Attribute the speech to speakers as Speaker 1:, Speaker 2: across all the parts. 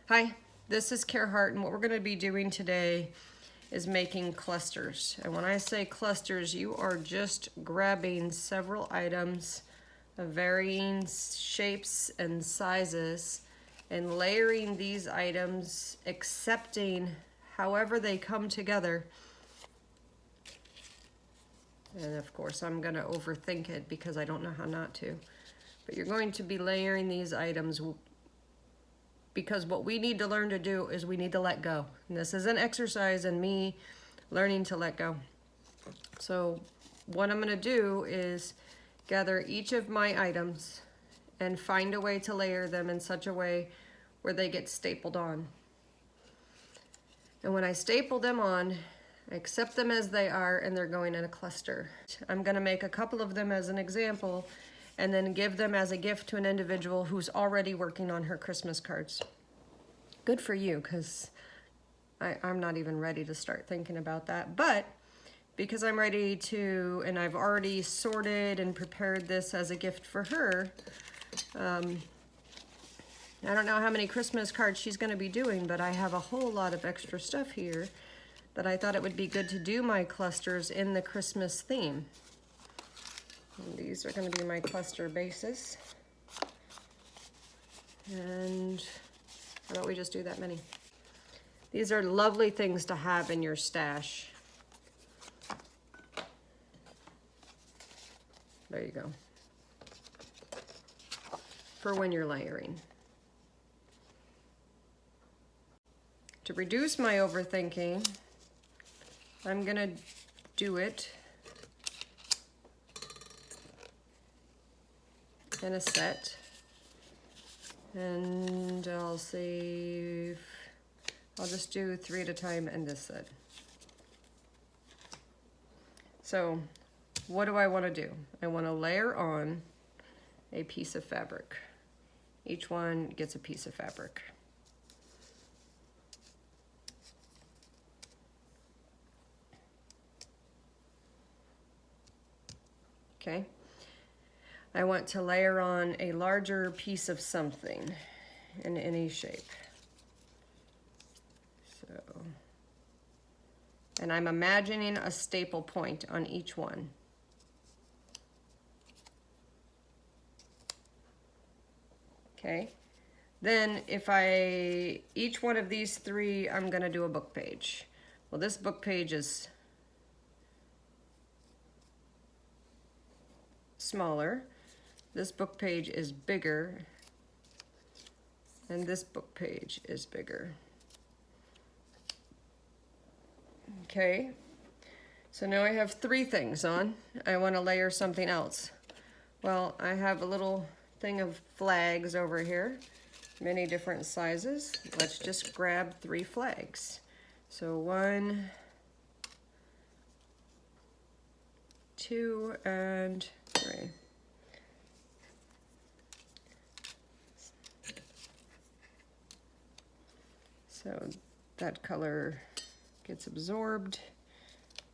Speaker 1: Hi, this is Hart, and what we're going to be doing today is making clusters. And when I say clusters, you are just grabbing several items of varying shapes and sizes and layering these items, accepting however they come together. And of course, I'm going to overthink it because I don't know how not to. But you're going to be layering these items because what we need to learn to do is we need to let go. And this is an exercise in me learning to let go. So what I'm going to do is gather each of my items and find a way to layer them in such a way where they get stapled on. And when I staple them on, I accept them as they are, and they're going in a cluster. I'm going to make a couple of them as an example and then give them as a gift to an individual who's already working on her Christmas cards. Good for you, because I'm not even ready to start thinking about that. But because I'm ready to, and I've already sorted and prepared this as a gift for her, I don't know how many Christmas cards she's going to be doing, but I have a whole lot of extra stuff here that I thought it would be good to do my clusters in the Christmas theme. And these are going to be my cluster bases. And how about we just do that many? These are lovely things to have in your stash. There you go. For when you're layering. To reduce my overthinking, I'm going to do it in a set, and I'll just do 3 at a time in this set. So what do I want to do? I want to layer on a piece of fabric. Each one gets a piece of fabric. Okay. I want to layer on a larger piece of something in any shape. So, and I'm imagining a staple point on each one. Okay. Then each one of these 3, I'm going to do a book page. Well, this book page is smaller. This book page is bigger, and this book page is bigger. Okay, so now I have 3 things on. I want to layer something else. Well, I have a little thing of flags over here, many different sizes. Let's just grab 3 flags. So 1, 2, and 3. So that color gets absorbed,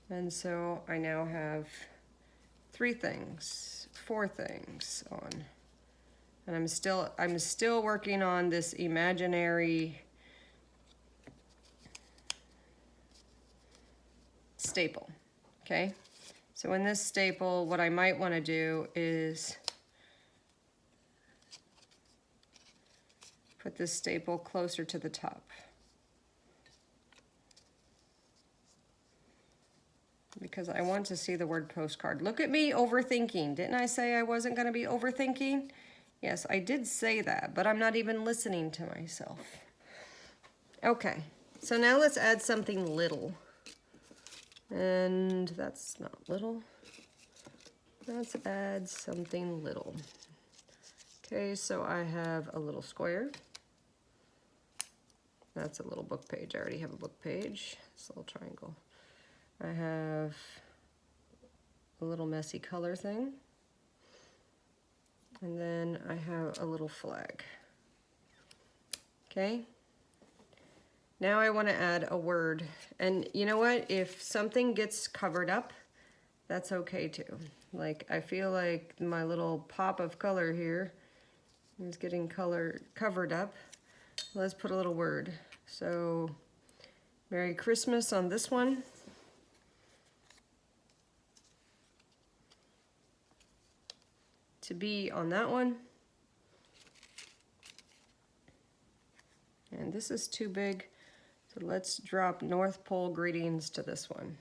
Speaker 1: and so I now have 4 things on. And I'm still working on this imaginary staple. Okay? So in this staple, what I might want to do is put this staple closer to the top. Because I want to see the word postcard. Look at me overthinking. Didn't I say I wasn't going to be overthinking? Yes, I did say that, but I'm not even listening to myself. Okay, so now let's add something little. And that's not little. Let's add something little. Okay, so I have a little square. That's a little book page. I already have a book page. It's a little triangle. I have a little messy color thing. And then I have a little flag. Okay. Now I want to add a word. And you know what? If something gets covered up, that's okay too. Like, I feel like my little pop of color here is getting covered up. Let's put a little word. So, Merry Christmas on this one. To be on that one. And this is too big, so let's drop North Pole greetings to this one.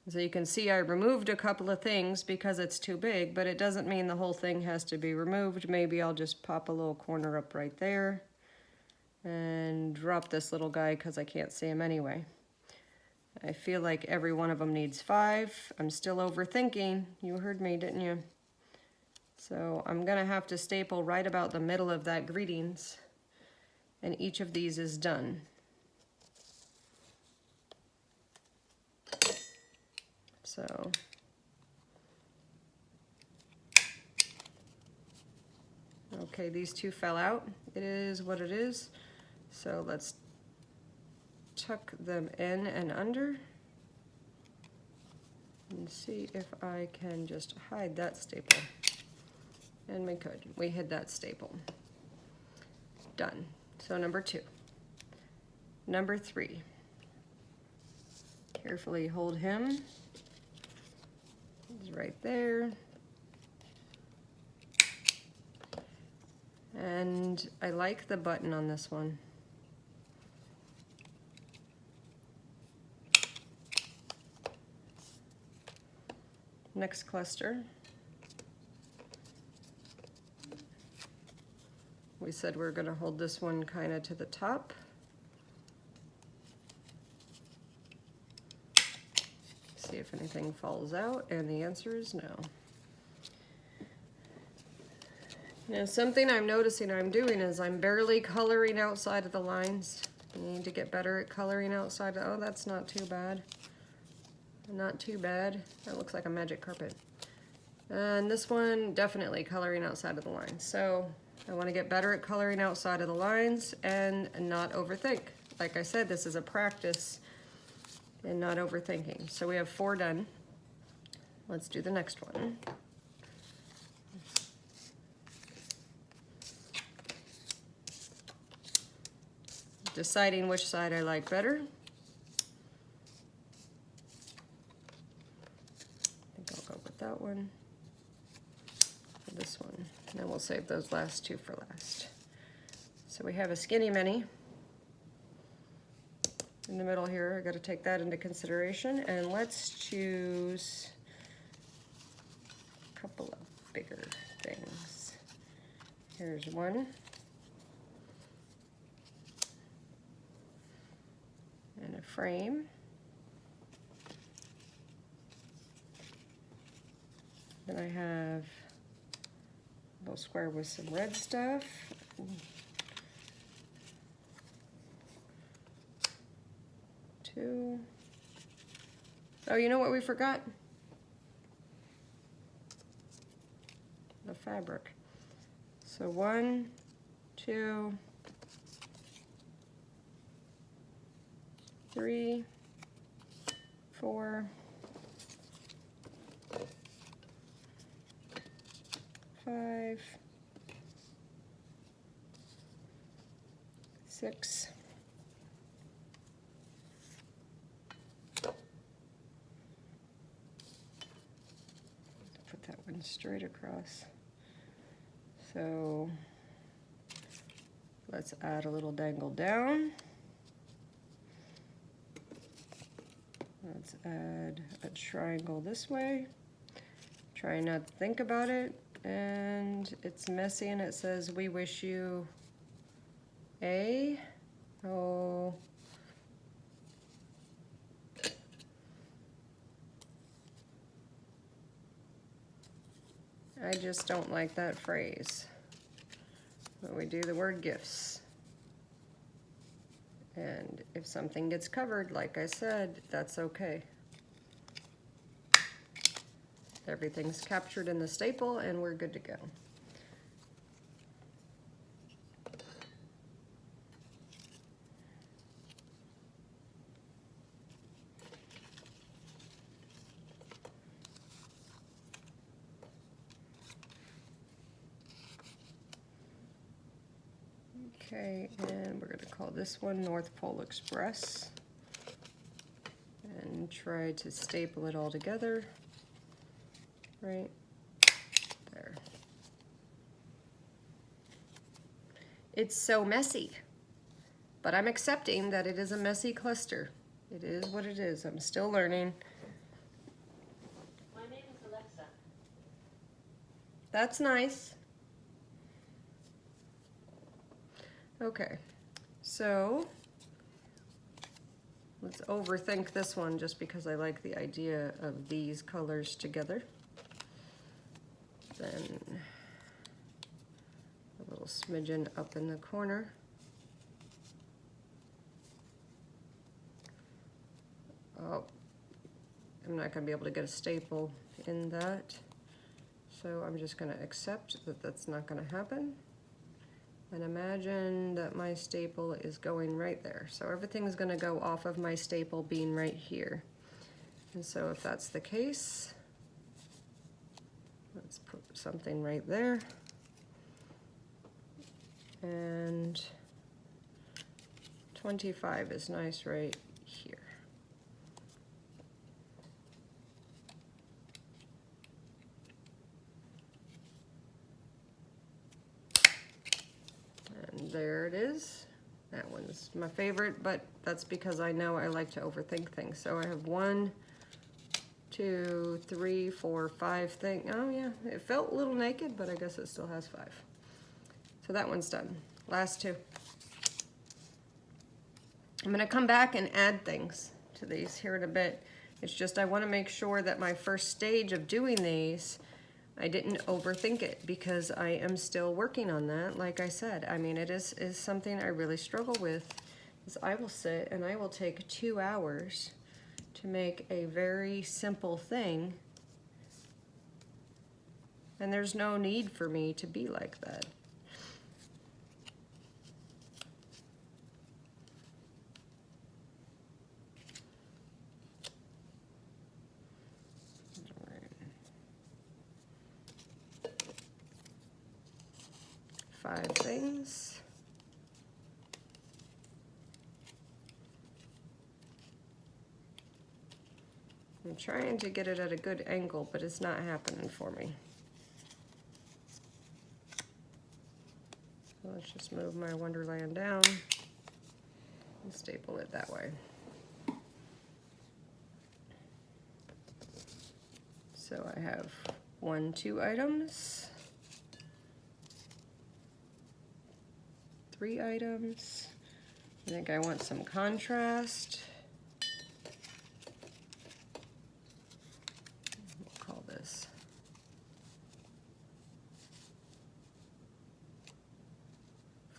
Speaker 1: So you can see I removed a couple of things because it's too big, but it doesn't mean the whole thing has to be removed. Maybe I'll just pop a little corner up right there and drop this little guy because I can't see him anyway. I feel like every one of them needs 5. I'm still overthinking. You heard me, didn't you? So I'm gonna have to staple right about the middle of that greetings, and each of these is done. So okay, these two fell out. It is what it is. So let's tuck them in and under and see if I can just hide that staple. And we could. We hid that staple. Done. So number 2. Number 3. Carefully hold him. He's right there. And I like the button on this one. Next cluster. We said we're going to hold this one kind of to the top. See if anything falls out, and the answer is no. Now something I'm noticing I'm doing is I'm barely coloring outside of the lines. I need to get better at coloring outside. Oh, that's not too bad. Not too bad. That looks like a magic carpet. And this one, definitely coloring outside of the lines. So I want to get better at coloring outside of the lines and not overthink. Like I said, this is a practice and not overthinking. So we have 4 done. Let's do the next one. Deciding which side I like better. I think I'll go with that one. For this one. And then we'll save those last 2 for last. So we have a skinny mini in the middle here. I got to take that into consideration, and let's choose a couple of bigger things. Here's one, and a frame. Then I have a little square with some red stuff. Two. Oh, you know what we forgot? The fabric. So 1, 2, 3, 4, 5, 6, 1 straight across. So let's add a little dangle down. Let's add a triangle this way. Try not to think about it. And it's messy and it says, we wish you a, oh, I just don't like that phrase. But we do the word gifts. And if something gets covered, like I said, that's okay. Everything's captured in the staple and we're good to go. Okay, and we're going to call this one North Pole Express. And try to staple it all together. Right there. It's so messy, but I'm accepting that it is a messy cluster. It is what it is. I'm still learning.
Speaker 2: My name is Alexa.
Speaker 1: That's nice. Okay, so let's overthink this one just because I like the idea of these colors together. Then a little smidgen up in the corner. Oh, I'm not going to be able to get a staple in that, so I'm just going to accept that that's not going to happen. And imagine that my staple is going right there. So everything's going to go off of my staple being right here. And so if that's the case, let's put something right there. And 25 is nice right here. And there it is. That one's my favorite, but that's because I know I like to overthink things. So I have 1, 2, 3, 4, 5 things. Oh yeah, it felt a little naked, but I guess it still has 5. So that one's done. Last 2. I'm gonna come back and add things to these here in a bit. It's just I wanna make sure that my first stage of doing these, I didn't overthink it because I am still working on that. Like I said, I mean, it is something I really struggle with, is I will sit and I will take 2 hours to make a very simple thing, and there's no need for me to be like that. All right. 5 things. I'm trying to get it at a good angle, but it's not happening for me. So let's just move my Wonderland down and staple it that way. So I have 1, 2 items, 3 items. I think I want some contrast. We'll call this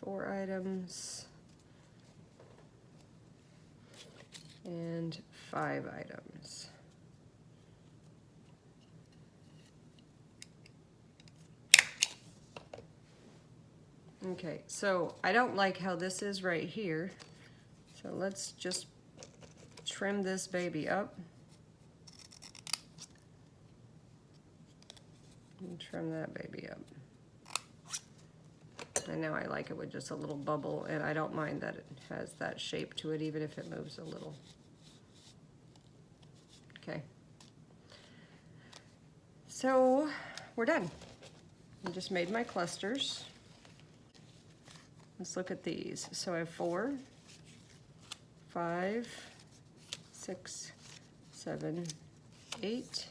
Speaker 1: 4 items and 5 items. Okay, so I don't like how this is right here. So let's just trim this baby up. And trim that baby up. And now I like it with just a little bubble, and I don't mind that it has that shape to it, even if it moves a little. Okay. So we're done. I just made my clusters. Let's look at these. So I have 4, 5, 6, 7, 8,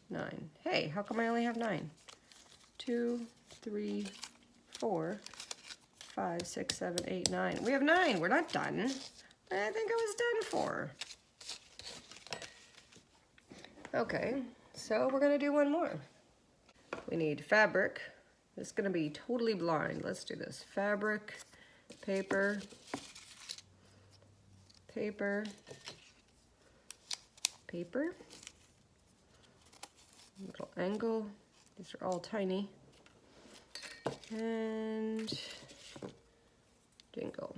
Speaker 1: 9. Hey, how come I only have 9? 2, 3, 4, 5, 6, 7, 8, 9. We have 9. We're not done. I think I was done for. Okay, so we're gonna do one more. We need fabric. It's gonna be totally blind. Let's do this. Fabric, paper, paper, paper, little angle. These are all tiny. And jingle.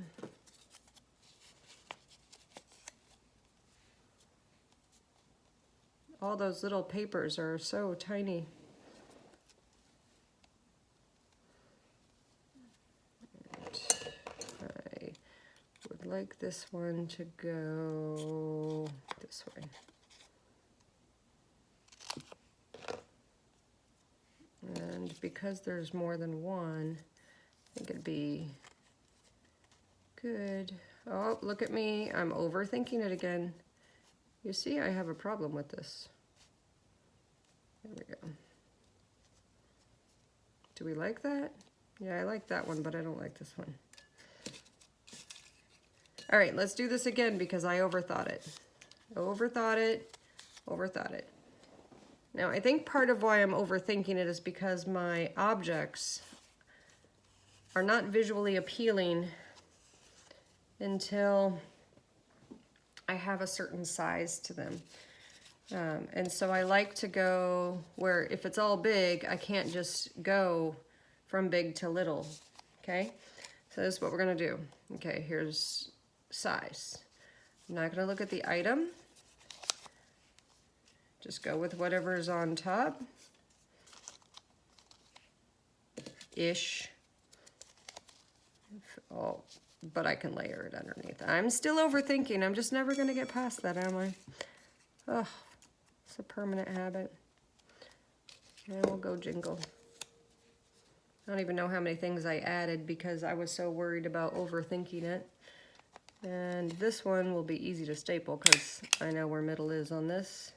Speaker 1: All those little papers are so tiny. like this one to go this way. And because there's more than one, I think it'd be good. Oh, look at me, I'm overthinking it again. You see, I have a problem with this. There we go. Do we like that? Yeah, I like that one, but I don't like this one. All right, let's do this again because I overthought it. Overthought it, overthought it. Now, I think part of why I'm overthinking it is because my objects are not visually appealing until I have a certain size to them. And so I like to go where if it's all big, I can't just go from big to little, okay? So this is what we're gonna do. Okay, here's size. I'm not gonna look at the item. Just go with whatever's on top. Ish. Oh, but I can layer it underneath. I'm still overthinking. I'm just never gonna get past that, am I? Oh, it's a permanent habit. And we'll go jingle. I don't even know how many things I added because I was so worried about overthinking it. And this one will be easy to staple because I know where middle is on this.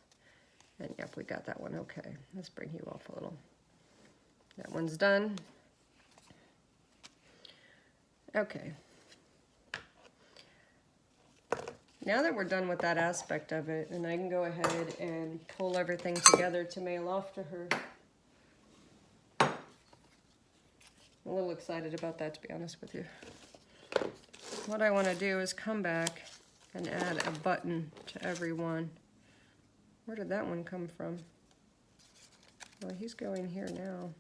Speaker 1: And yep, we got that one. Okay, let's bring you off a little. That one's done. Okay. Now that we're done with that aspect of it, and I can go ahead and pull everything together to mail off to her. I'm a little excited about that, to be honest with you. What I want to do is come back and add a button to every one. Where did that one come from? Well, he's going here now.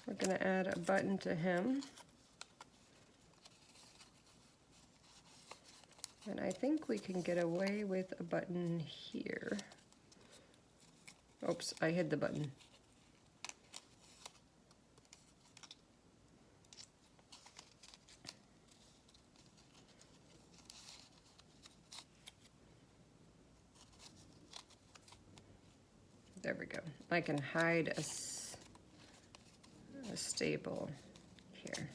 Speaker 1: We're going to add a button to him. And I think we can get away with a button here. Oops, I hid the button. There we go. I can hide a staple here.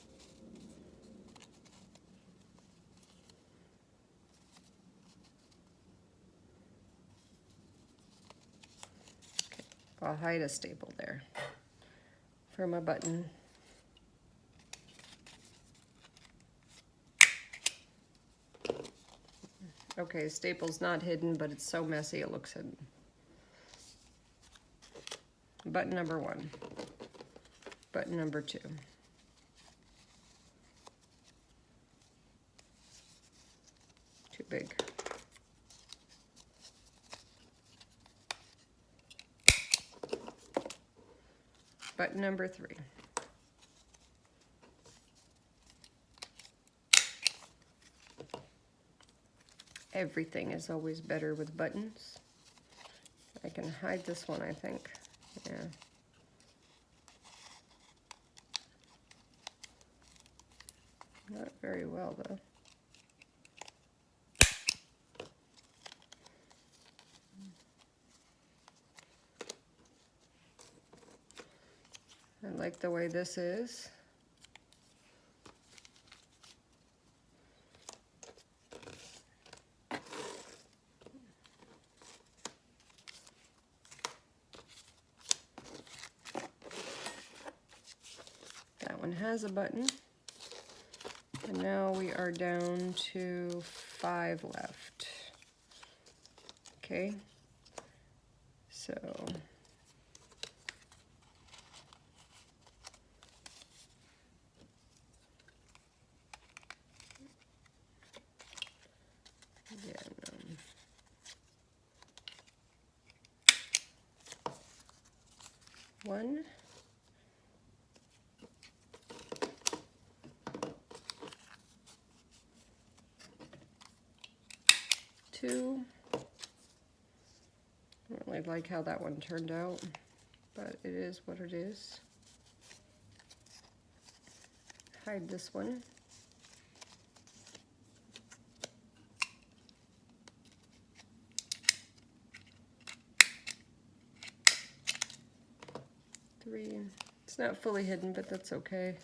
Speaker 1: Okay, I'll hide a staple there for my button. Okay, staple's not hidden, but it's so messy it looks hidden. Button number 1. Button number 2. Too big. Button number 3. Everything is always better with buttons. I can hide this one, I think. Yeah. Not very well, though. I like the way this is. That one has a button. And now we are down to 5 left. Okay. So one, 2. I don't really like how that one turned out. but it is what it is. Hide this one. Three. It's not fully hidden, but that's okay.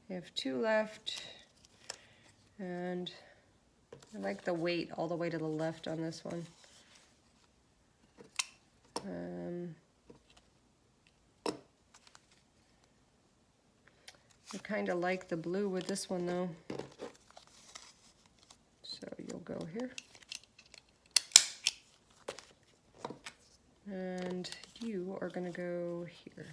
Speaker 1: I have 2 left, and I like the weight all the way to the left on this one. I kind of like the blue with this one though. So you'll go here. And you are going to go here.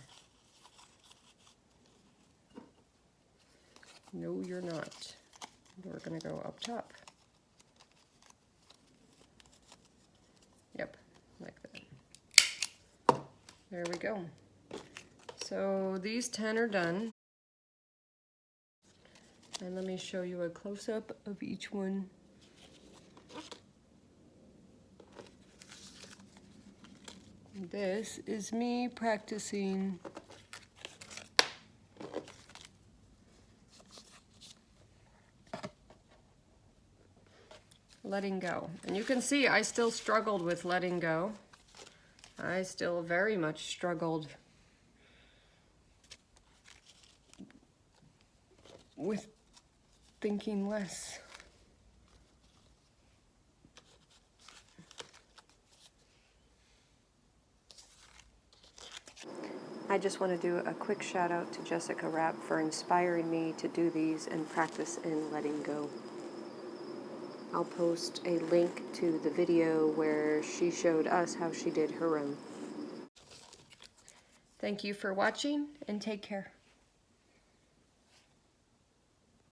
Speaker 1: No, you're not. We're going to go up top. Yep, like that. There we go. So these 10 are done. And let me show you a close-up of each one. This is me practicing letting go. And you can see I still struggled with letting go. I still very much struggled with thinking less. I just want to do a quick shout out to Jessica Rapp for inspiring me to do these and practice in letting go. I'll post a link to the video where she showed us how she did her own. Thank you for watching and take care.